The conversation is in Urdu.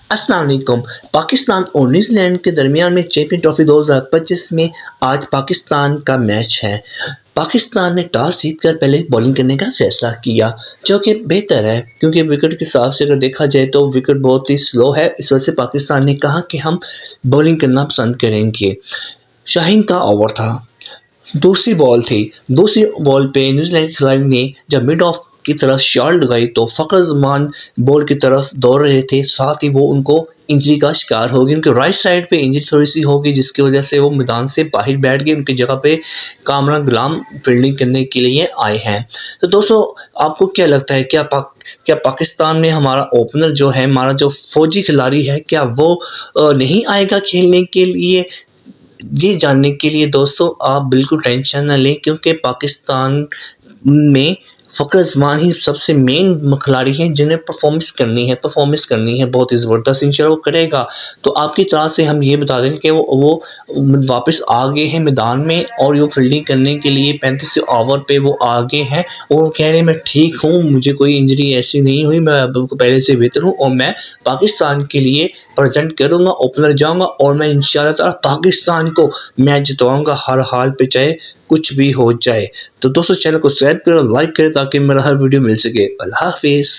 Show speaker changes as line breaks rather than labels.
السلام علیکم۔ پاکستان اور نیوزی لینڈ کے درمیان میں چیمپئن ٹرافی 2025 میں آج پاکستان کا میچ ہے۔ پاکستان نے ٹاس جیت کر پہلے بولنگ کرنے کا فیصلہ کیا، جو کہ بہتر ہے کیونکہ وکٹ کے حساب سے اگر دیکھا جائے تو وکٹ بہت ہی سلو ہے، اس وجہ سے پاکستان نے کہا کہ ہم بولنگ کرنا پسند کریں گے۔ شاہین کا اوور تھا، دوسری بال پہ نیوزی لینڈ کے کھلاڑی نے جب مڈ آف کی طرف شاٹ لگائی تو فخر زمان بال کی طرف دوڑ رہے تھے، ساتھ ہی وہ ان کو انجری کا شکار ہو گئی۔ ان کے رائٹ سائڈ پہ انجری تھوڑی سی ہوگی جس کی وجہ سے وہ میدان سے باہر بیٹھ گئے، ان کی جگہ پہ کامران غلام فیلڈنگ کرنے کے لیے آئے ہیں۔ تو دوستو، آپ کو کیا لگتا ہے، کیا پاکستان میں ہمارا اوپنر جو ہے، ہمارا جو فوجی کھلاڑی ہے، کیا وہ نہیں آئے گا کھیلنے کے لیے؟ یہ جاننے کے لیے دوستو آپ بالکل ٹینشن نہ لیں، کیونکہ پاکستان میں فخر زمان ہی سب سے مین کھلاڑی ہیں جنہیں پرفارمنس کرنی ہے بہت ہی زبردست، انشاءاللہ وہ کرے گا۔ تو آپ کی طرح سے ہم یہ بتا دیں کہ وہ واپس آ گئے ہیں میدان میں، اور وہ فیلڈنگ کرنے کے لیے 35 اوور پہ وہ آگے ہیں، اور وہ کہہ رہے ہیں میں ٹھیک ہوں، مجھے کوئی انجری ایسی نہیں ہوئی، میں پہلے سے بہتر ہوں، اور میں پاکستان کے لیے پریزنٹ کروں گا، اوپنر جاؤں گا، اور میں انشاءاللہ تعالی پاکستان کو میچ جتواؤں گا ہر حال پہ، چاہے کچھ بھی ہو جائے۔ تو دوستو، چینل کو سبسکرائب کرو، لائک کریں تاکہ میرا ہر ویڈیو مل سکے۔ اللہ حافظ۔